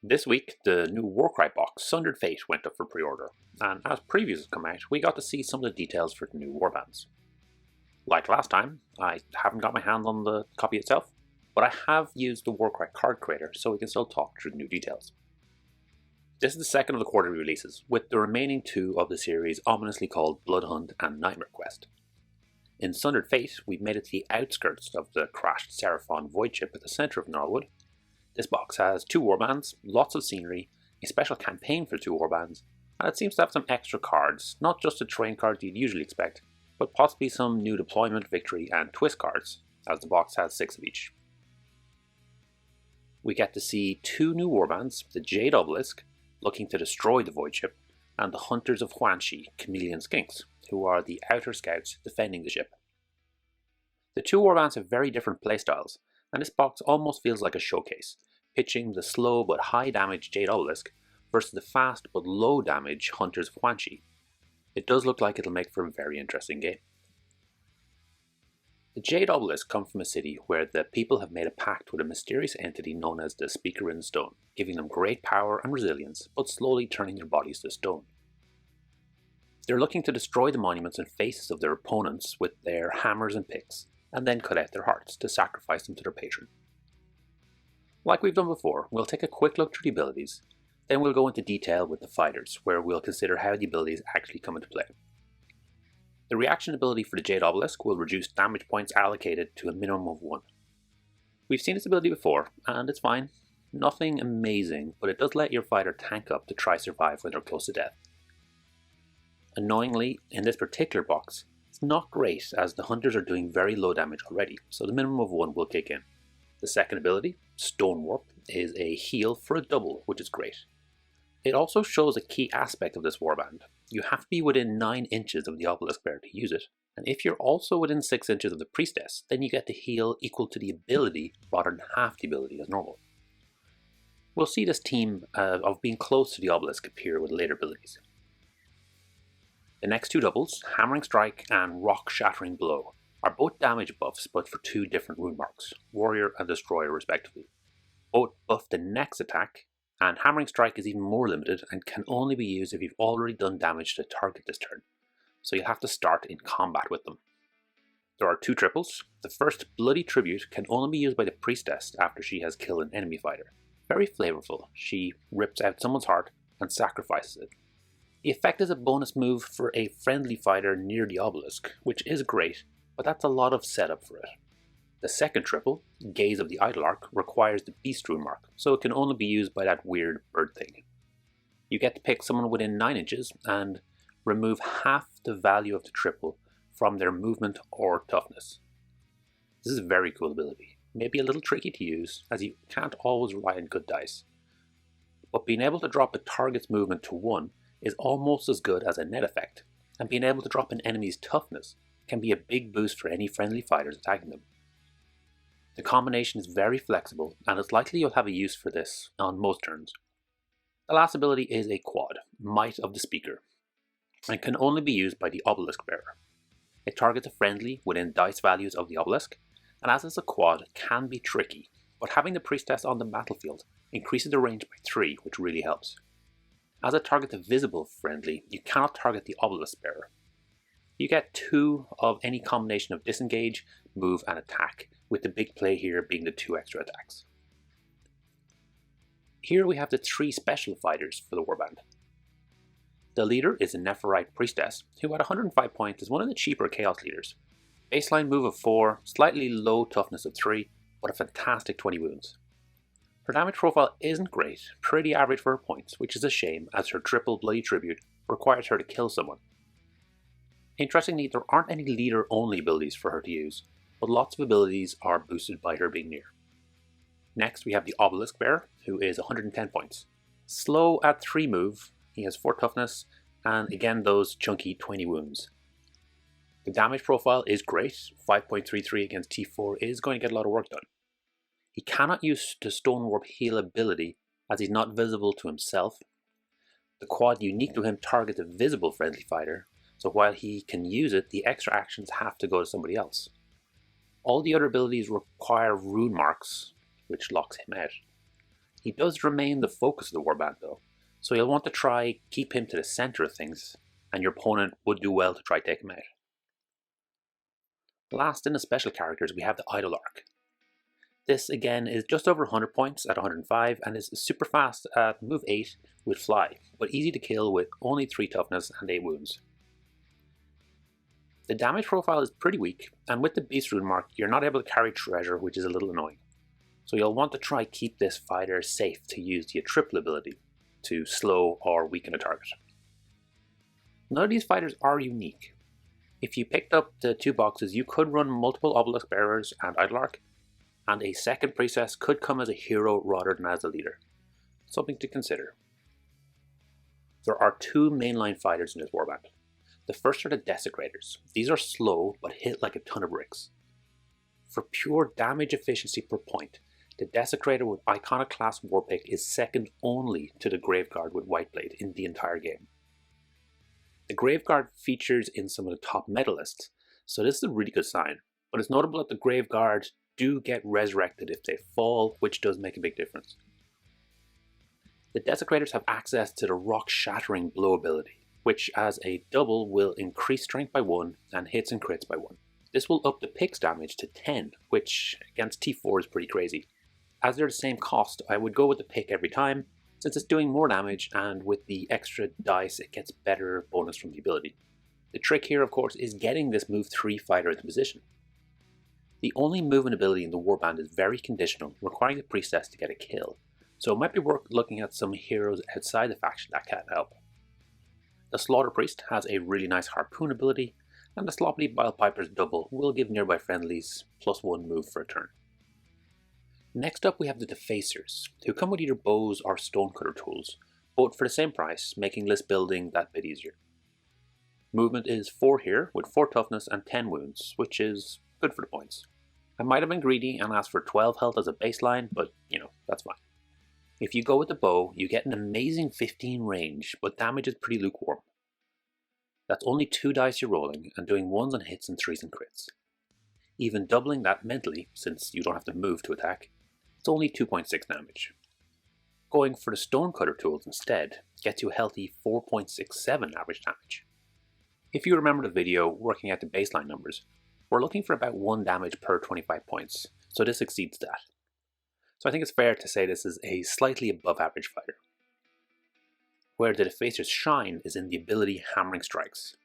This week, the new Warcry Box Sundered Fate went up for pre-order, and as previews have come out, we got to see some of the details for the new Warbands. Like last time, I haven't got my hand on the copy itself, but I have used the Warcry Card Creator so we can still talk through the new details. This is the second of the quarterly releases, with the remaining two of the series ominously called Bloodhunt and Nightmare Quest. In Sundered Fate, we've made it to the outskirts of the crashed Seraphon void ship at the centre of Norwood. This box has 2 warbands, lots of scenery, a special campaign for 2 warbands, and it seems to have some extra cards, not just the train cards you'd usually expect, but possibly some new deployment, victory, and twist cards, as the box has 6 of each. We get to see 2 new warbands, the Jade Obelisk, looking to destroy the void ship, and the Hunters of Huanchi, Chameleon Skinks, who are the outer scouts defending the ship. The 2 warbands have very different playstyles, and this box almost feels like a showcase, pitching the slow but high damage Jade Obelisk versus the fast but low damage Hunters of Huanchi. It does look like it'll make for a very interesting game. The Jade Obelisk come from a city where the people have made a pact with a mysterious entity known as the Speaker in Stone, giving them great power and resilience, but slowly turning their bodies to stone. They're looking to destroy the monuments and faces of their opponents with their hammers and picks, and then cut out their hearts to sacrifice them to their patron. Like we've done before, we'll take a quick look through the abilities, then we'll go into detail with the fighters, where we'll consider how the abilities actually come into play. The reaction ability for the Jade Obelisk will reduce damage points allocated to a minimum of 1. We've seen this ability before, and it's fine. Nothing amazing, but it does let your fighter tank up to try survive when they're close to death. Annoyingly, in this particular box, it's not great as the hunters are doing very low damage already, so the minimum of 1 will kick in. The second ability, Stone Warp, is a heal for a double, which is great. It also shows a key aspect of this warband. You have to be within 9 inches of the obelisk bearer to use it, and if you're also within 6 inches of the priestess, then you get the heal equal to the ability rather than half the ability as normal. We'll see this theme of being close to the obelisk appear with later abilities. The next 2 doubles, Hammering Strike and Rock Shattering Blow, are both damage buffs but for 2 different rune marks, Warrior and Destroyer respectively. Both buff the next attack, and Hammering Strike is even more limited and can only be used if you've already done damage to the target this turn, so you'll have to start in combat with them. There are 2 triples. The first, Bloody Tribute, can only be used by the priestess after she has killed an enemy fighter. Very flavorful. She rips out someone's heart and sacrifices it. The effect is a bonus move for a friendly fighter near the obelisk, which is great, but that's a lot of setup for it. The second triple, Gaze of the Idlearch, requires the Beast Rune mark, so it can only be used by that weird bird thing. You get to pick someone within 9 inches and remove half the value of the triple from their movement or toughness. This is a very cool ability, maybe a little tricky to use as you can't always rely on good dice. But being able to drop a target's movement to 1 is almost as good as a net effect, and being able to drop an enemy's toughness can be a big boost for any friendly fighters attacking them. The combination is very flexible, and it's likely you'll have a use for this on most turns. The last ability is a quad, Might of the Speaker, and can only be used by the obelisk bearer. It targets a friendly within dice values of the obelisk, and as it's a quad, it can be tricky, but having the priestess on the battlefield increases the range by 3, which really helps. As it targets a visible friendly, you cannot target the obelisk bearer. You get 2 of any combination of disengage, move, and attack, with the big play here being the 2 extra attacks. Here we have the 3 special fighters for the warband. The leader is a Nephirite Priestess, who at 105 points is one of the cheaper Chaos leaders. Baseline move of 4, slightly low toughness of 3, but a fantastic 20 wounds. Her damage profile isn't great, pretty average for her points, which is a shame as her triple Bloody Tribute requires her to kill someone. Interestingly, there aren't any leader-only abilities for her to use, but lots of abilities are boosted by her being near. Next we have the Obelisk Bearer, who is 110 points. Slow at 3 move, he has 4 toughness, and again those chunky 20 wounds. The damage profile is great, 5.33 against T4 is going to get a lot of work done. He cannot use the Stone Warp heal ability as he's not visible to himself. The quad unique to him targets a visible friendly fighter, so while he can use it, the extra actions have to go to somebody else. All the other abilities require rune marks, which locks him out. He does remain the focus of the warband though, so you'll want to try keep him to the center of things, and your opponent would do well to try take him out. Last in the special characters we have the Idol Arc. This again is just over 100 points at 105 and is super fast at move 8 with fly, but easy to kill with only 3 toughness and 8 wounds. The damage profile is pretty weak, and with the Beast Rune mark you're not able to carry treasure, which is a little annoying. So you'll want to try keep this fighter safe to use the triple ability to slow or weaken a target. None of these fighters are unique. If you picked up the 2 boxes you could run multiple Obelisk Bearers and Idol Arc, and a second priestess could come as a hero rather than as a leader. Something to consider. There are 2 mainline fighters in this warband. The first are the Desecrators. These are slow but hit like a ton of bricks. For pure damage efficiency per point, the Desecrator with Iconoclast Warpick is second only to the Graveguard with Whiteblade in the entire game. The Graveguard features in some of the top medalists, so this is a really good sign, but it's notable that the Graveguard do get resurrected if they fall, which does make a big difference. The Desecrators have access to the Rock Shattering Blow ability, which as a double will increase strength by 1 and hits and crits by 1. This will up the pick's damage to 10, which against T4 is pretty crazy. As they're the same cost, I would go with the pick every time, since it's doing more damage and with the extra dice it gets better bonus from the ability. The trick here of course is getting this move 3 fighter into position. The only movement ability in the warband is very conditional, requiring the priestess to get a kill, so it might be worth looking at some heroes outside the faction that can help. The Slaughter Priest has a really nice harpoon ability, and the Sloppy Bile Piper's double will give nearby friendlies +1 move for a turn. Next up we have the Defacers, who come with either bows or stonecutter tools, both for the same price, making list building that bit easier. Movement is 4 here, with 4 toughness and 10 wounds, which is good for the points. I might have been greedy and asked for 12 health as a baseline, but that's fine. If you go with the bow, you get an amazing 15 range, but damage is pretty lukewarm. That's only 2 dice you're rolling, and doing 1s on hits and 3s and crits. Even doubling that mentally, since you don't have to move to attack, it's only 2.6 damage. Going for the Stonecutter tools instead gets you a healthy 4.67 average damage. If you remember the video working out the baseline numbers, we're looking for about 1 damage per 25 points, so this exceeds that. So I think it's fair to say this is a slightly above average fighter. Where the Defacers shine is in the ability Hammering Strikes.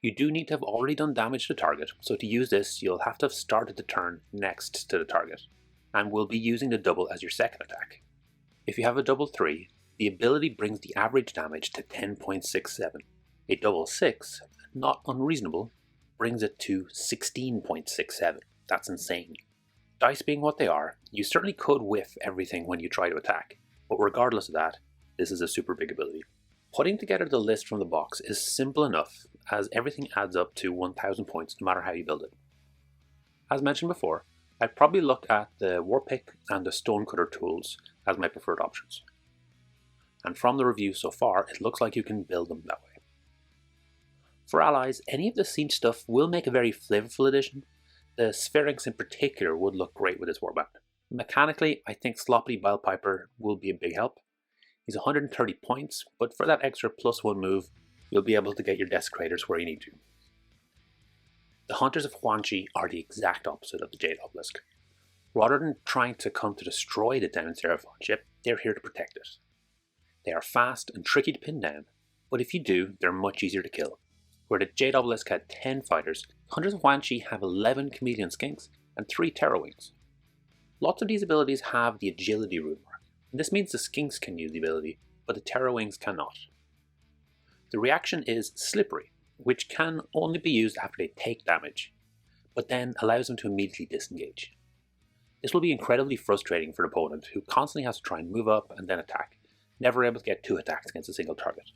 You do need to have already done damage to the target, so to use this you'll have to have started the turn next to the target, and will be using the double as your second attack. If you have a double 3, the ability brings the average damage to 10.67. A double 6, not unreasonable, brings it to 16.67. That's insane. Dice being what they are, you certainly could whiff everything when you try to attack, but regardless of that, this is a super big ability. Putting together the list from the box is simple enough, as everything adds up to 1000 points no matter how you build it. As mentioned before, I'd probably look at the Warpick and the Stonecutter tools as my preferred options. And from the review so far, it looks like you can build them that way. For allies, any of the siege stuff will make a very flavorful addition. The Sphinx in particular would look great with this warband. Mechanically, I think Sloppy Bile Piper will be a big help. He's 130 points, but for that extra +1 move, you'll be able to get your Desecrators where you need to. The Hunters of Huanchi are the exact opposite of the Jade Obelisk. Rather than trying to come to destroy the Down Seraphon ship, they're here to protect it. They are fast and tricky to pin down, but if you do, they're much easier to kill. Where the Jade Obelisk had 10 fighters, the Hunters of Huanchi have 11 Chameleon Skinks and 3 Terror Wings. Lots of these abilities have the Agility rune mark, and this means the Skinks can use the ability, but the Terror Wings cannot. The reaction is Slippery, which can only be used after they take damage, but then allows them to immediately disengage. This will be incredibly frustrating for the opponent, who constantly has to try and move up and then attack, never able to get 2 attacks against a single target.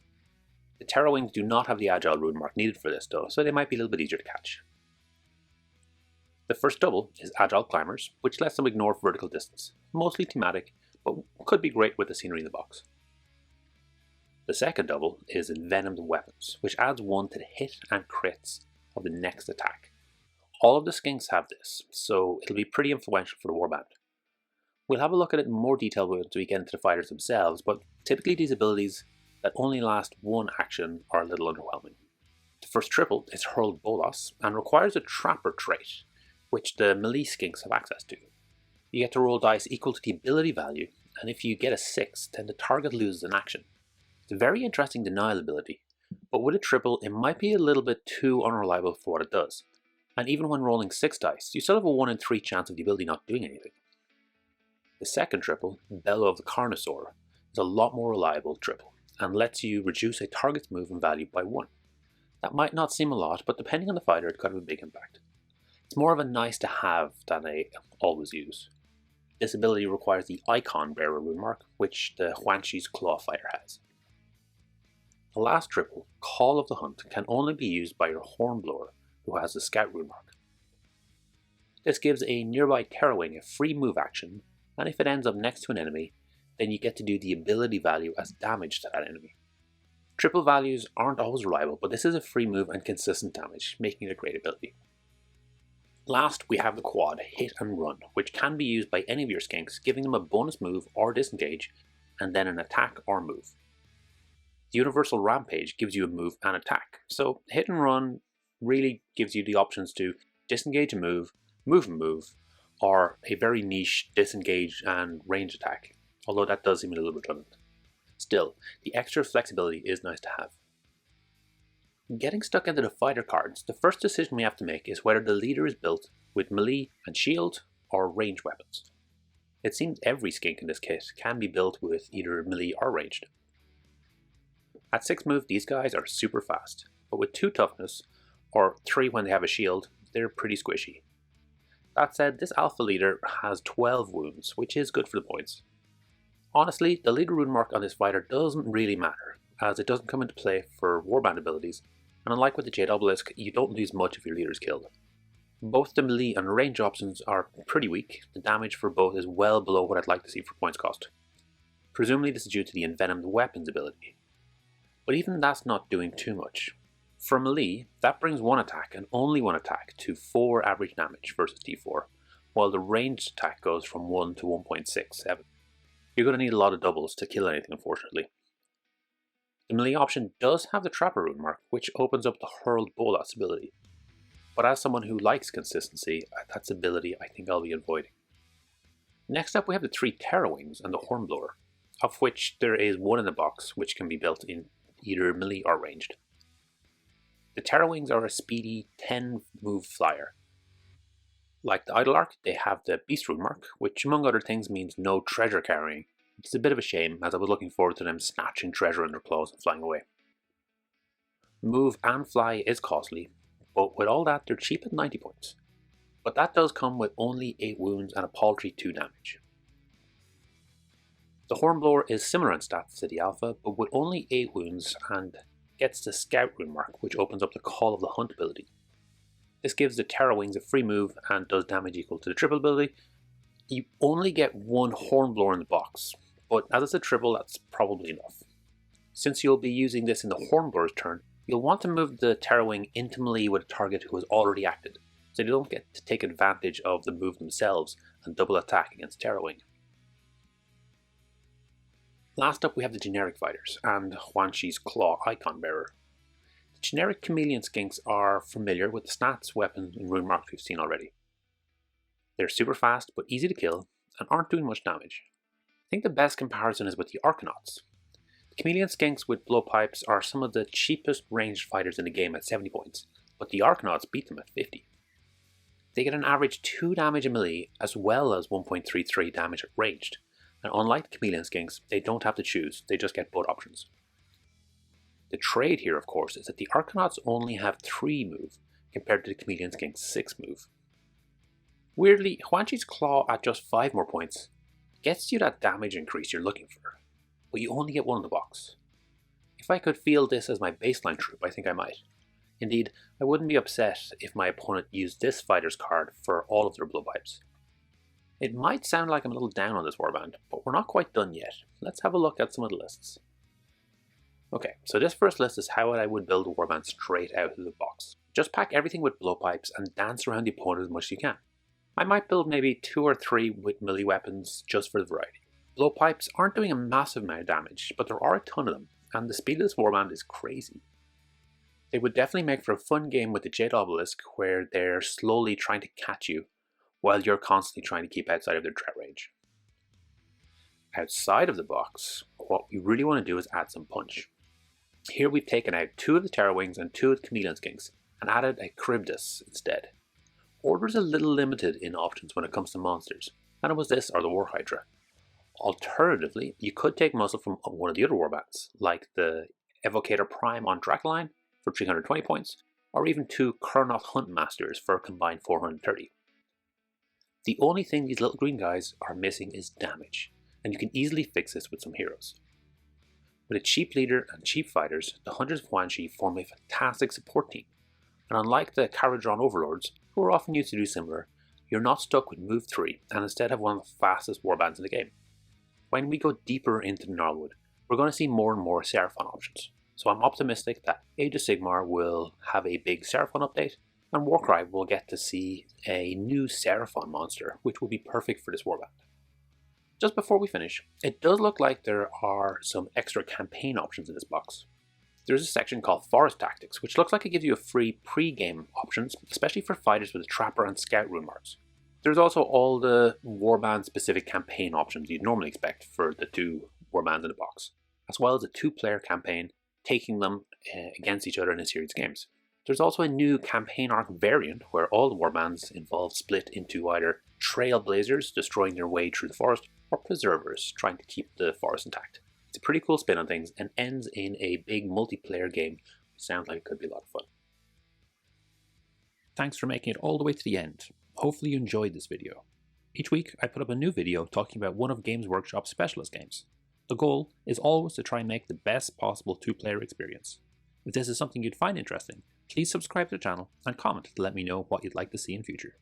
The Terror Wings do not have the Agile rune mark needed for this though, so they might be a little bit easier to catch. The first double is Agile Climbers, which lets them ignore vertical distance, mostly thematic, but could be great with the scenery in the box. The second double is Envenomed Weapons, which adds 1 to the hit and crits of the next attack. All of the Skinks have this, so it'll be pretty influential for the warband. We'll have a look at it in more detail once we get into the fighters themselves, but typically these abilities that only last one action are a little underwhelming. The first triple is Hurled Bolas and requires a Trapper trait, which the melee skinks have access to. You get to roll dice equal to the ability value, and if you get a 6, then the target loses an action. It's a very interesting denial ability, but with a triple it might be a little bit too unreliable for what it does, and even when rolling 6 dice, you still have a 1 in 3 chance of the ability not doing anything. The second triple, Bellow of the Carnosaur, is a lot more reliable triple, and lets you reduce a target's movement value by 1. That might not seem a lot, but depending on the fighter it could have a big impact. It's more of a nice to have than a always use. This ability requires the Icon Bearer rune mark, which the Huanchi's Claw fighter has. The last triple, Call of the Hunt, can only be used by your Hornblower, who has the Scout rune mark. This gives a nearby Terrawing a free move action, and if it ends up next to an enemy, then you get to do the ability value as damage to that enemy. Triple values aren't always reliable, but this is a free move and consistent damage, making it a great ability. Last, we have the quad, Hit and Run, which can be used by any of your skinks, giving them a bonus move or disengage, and then an attack or move. The Universal Rampage gives you a move and attack, so Hit and Run really gives you the options to disengage and move, or a very niche disengage and range attack, although that does seem a little redundant. Still, the extra flexibility is nice to have. Getting stuck into the fighter cards, the first decision we have to make is whether the leader is built with melee and shield or range weapons. It seems every skink in this kit can be built with either melee or ranged. At 6 move these guys are super fast, but with 2 toughness, or 3 when they have a shield, they're pretty squishy. That said, this alpha leader has 12 wounds, which is good for the points. Honestly, the leader rune mark on this fighter doesn't really matter, as it doesn't come into play for warband abilities, and unlike with the Jade Obelisk, you don't lose much if your leader is killed. Both the melee and range options are pretty weak. The damage for both is well below what I'd like to see for points cost. Presumably this is due to the Envenomed Weapons ability. But even that's not doing too much. For melee, that brings 1 attack and only 1 attack to 4 average damage versus d4, while the ranged attack goes from 1 to 1.67. You're going to need a lot of doubles to kill anything, unfortunately. The melee option does have the Trapper rune mark, which opens up the Hurled Bolas ability. But as someone who likes consistency, that's ability I think I'll be avoiding. Next up we have the 3 Terrawings and the Hornblower, of which there is 1 in the box which can be built in either melee or ranged. The Terrawings are a speedy 10 move flyer. Like the Idlearch, they have the Beast rune mark, which among other things means no treasure carrying. It's a bit of a shame, as I was looking forward to them snatching treasure in their claws and flying away. Move and fly is costly, but with all that they're cheap at 90 points. But that does come with only 8 wounds and a paltry 2 damage. The Hornblower is similar in stats to the Alpha, but with only 8 wounds and gets the Scout rune mark, which opens up the Call of the Hunt ability. This gives the Terrawings a free move and does damage equal to the triple ability. You only get 1 Hornblower in the box, but as it's a triple, that's probably enough. Since you'll be using this in the Hornblower's turn, you'll want to move the Terrawing into melee with a target who has already acted, so you don't get to take advantage of the move themselves and double attack against Terrawing. Last up we have the generic fighters and Huanchi's Claw Icon Bearer. The generic chameleon skinks are familiar with the stats, weapons and rune marks we've seen already. They're super fast but easy to kill and aren't doing much damage. I think the best comparison is with the Arcanauts. The chameleon skinks with blowpipes are some of the cheapest ranged fighters in the game at 70 points, but the Arcanauts beat them at 50. They get an average 2 damage in melee as well as 1.33 damage at ranged, and unlike the chameleon skinks, they don't have to choose, they just get both options. The trade here, of course, is that the Arcanauts only have 3 move compared to the chameleon skink's 6 move. Weirdly, Huanchi's Claw at just 5 more points gets you that damage increase you're looking for, but you only get 1 in the box. If I could field this as my baseline troop, I think I might. Indeed, I wouldn't be upset if my opponent used this fighter's card for all of their blowpipes. It might sound like I'm a little down on this warband, but we're not quite done yet. Let's have a look at some of the lists. Okay, so this first list is how I would build a warband straight out of the box. Just pack everything with blowpipes and dance around the opponent as much as you can. I might build maybe 2 or 3 with melee weapons just for the variety. Blowpipes aren't doing a massive amount of damage, but there are a ton of them, and the speed of this warband is crazy. They would definitely make for a fun game with the Jade Obelisk where they're slowly trying to catch you while you're constantly trying to keep outside of their threat range. Outside of the box, what we really want to do is add some punch. Here we've taken out 2 of the Terror Wings and 2 of the Chameleon Skinks and added a Charybdis instead. Order's a little limited in options when it comes to monsters, and it was this or the War Hydra. Alternatively, you could take muscle from one of the other warbands, like the Evocator Prime on Dracoline for 320 points, or even 2 Kurnoth Hunt Masters for a combined 430. The only thing these little green guys are missing is damage, and you can easily fix this with some heroes. With a cheap leader and cheap fighters, the Hunters of Huanchi form a fantastic support team, and unlike the Caradron Overlords, who are often used to do similar, you're not stuck with move 3 and instead have one of the fastest warbands in the game. When we go deeper into the Gnarlwood, we're going to see more and more Seraphon options, so I'm optimistic that Age of Sigmar will have a big Seraphon update, and Warcry will get to see a new Seraphon monster, which will be perfect for this warband. Just before we finish, it does look like there are some extra campaign options in this box. There's a section called Forest Tactics, which looks like it gives you a free pre-game options, especially for fighters with a Trapper and Scout rune marks. There's also all the warband specific campaign options you'd normally expect for the 2 warbands in the box, as well as a 2-player campaign taking them against each other in a series of games. There's also a new campaign arc variant where all the warbands involve split into either trailblazers destroying their way through the forest or preservers trying to keep the forest intact. It's a pretty cool spin on things and ends in a big multiplayer game, which sounds like it could be a lot of fun. Thanks for making it all the way to the end. Hopefully you enjoyed this video. Each week I put up a new video talking about one of Games Workshop's specialist games. The goal is always to try and make the best possible 2-player experience. If this is something you'd find interesting, please subscribe to the channel and comment to let me know what you'd like to see in future.